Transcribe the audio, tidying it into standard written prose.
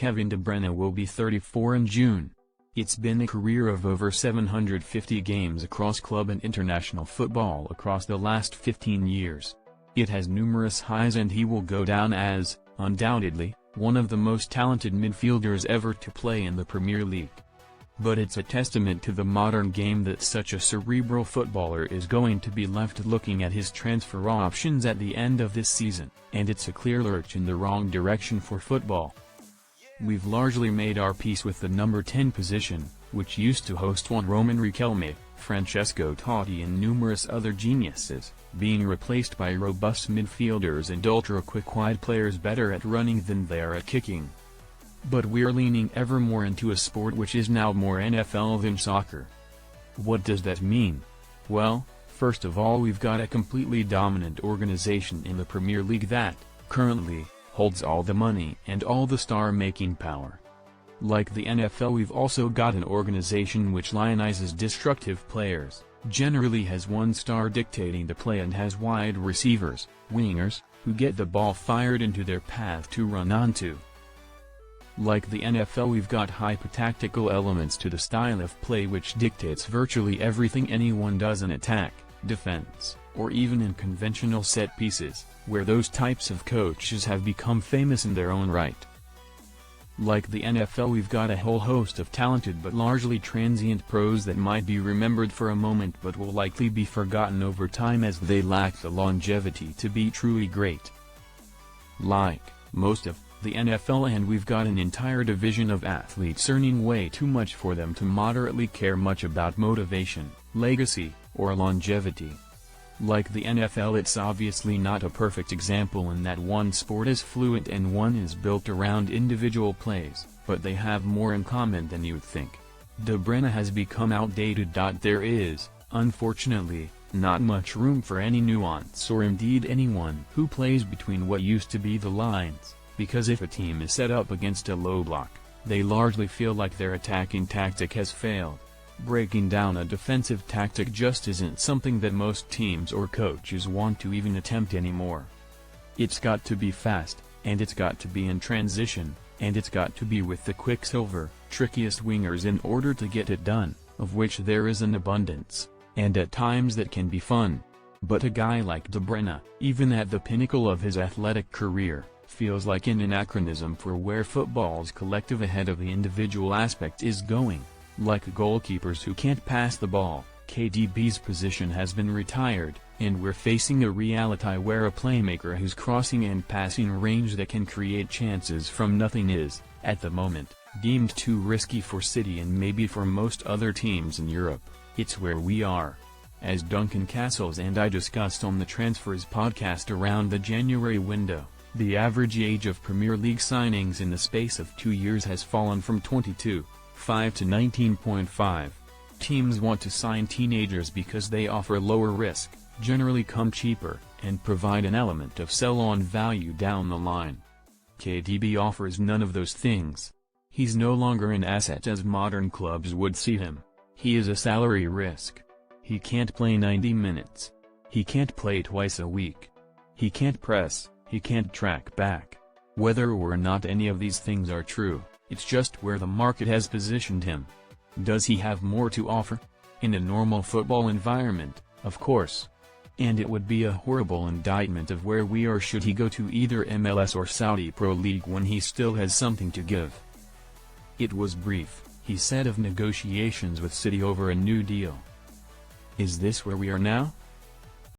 Kevin De Bruyne will be 34 in June. It's been a career of over 750 games across club and international football across the last 15 years. It has numerous highs, and he will go down as, undoubtedly, one of the most talented midfielders ever to play in the Premier League. But it's a testament to the modern game that such a cerebral footballer is going to be left looking at his transfer options at the end of this season, and it's a clear lurch in the wrong direction for football. We've largely made our peace with the number 10 position, which used to host Juan Roman Riquelme, Francesco Totti and numerous other geniuses, being replaced by robust midfielders and ultra-quick wide players better at running than they are at kicking. But we're leaning ever more into a sport which is now more NFL than soccer. What does that mean? Well, first of all, we've got a completely dominant organization in the Premier League that, currently, holds all the money and all the star-making power. Like the NFL, we've also got an organization which lionizes destructive players, generally has one star dictating the play and has wide receivers, wingers, who get the ball fired into their path to run onto. Like the NFL, we've got hyper-tactical elements to the style of play which dictates virtually everything anyone does in attack, defense, or even in conventional set pieces, where those types of coaches have become famous in their own right. Like the NFL, we've got a whole host of talented but largely transient pros that might be remembered for a moment but will likely be forgotten over time as they lack the longevity to be truly great. Like most of the NFL, and we've got an entire division of athletes earning way too much for them to moderately care much about motivation, legacy, or longevity. Like the NFL, it's obviously not a perfect example in that one sport is fluent and one is built around individual plays, but they have more in common than you'd think. De Bruyne has become outdated. There is, unfortunately, not much room for any nuance or indeed anyone who plays between what used to be the lines, because if a team is set up against a low block, they largely feel like their attacking tactic has failed. Breaking down a defensive tactic just isn't something that most teams or coaches want to even attempt anymore. It's got to be fast, and it's got to be in transition, and it's got to be with the quicksilver, trickiest wingers in order to get it done, of which there is an abundance, and at times that can be fun. But a guy like De Bruyne, even at the pinnacle of his athletic career, feels like an anachronism for where football's collective ahead of the individual aspect is going. Like goalkeepers who can't pass the ball, KDB's position has been retired, and we're facing a reality where a playmaker whose crossing and passing range that can create chances from nothing is, at the moment, deemed too risky for City and maybe for most other teams in Europe. It's where we are. As Duncan Castles and I discussed on the Transfers podcast around the January window, the average age of Premier League signings in the space of 2 years has fallen from 22.5 to 19.5. Teams want to sign teenagers because they offer lower risk, generally come cheaper, and provide an element of sell-on value down the line. KDB offers none of those things. He's no longer an asset as modern clubs would see him. He is a salary risk. He can't play 90 minutes. He can't play twice a week. He can't press, he can't track back. Whether or not any of these things are true, it's just where the market has positioned him. Does he have more to offer? In a normal football environment, of course. And it would be a horrible indictment of where we are should he go to either MLS or Saudi Pro League when he still has something to give. It was brief, he said of negotiations with City over a new deal. Is this where we are now?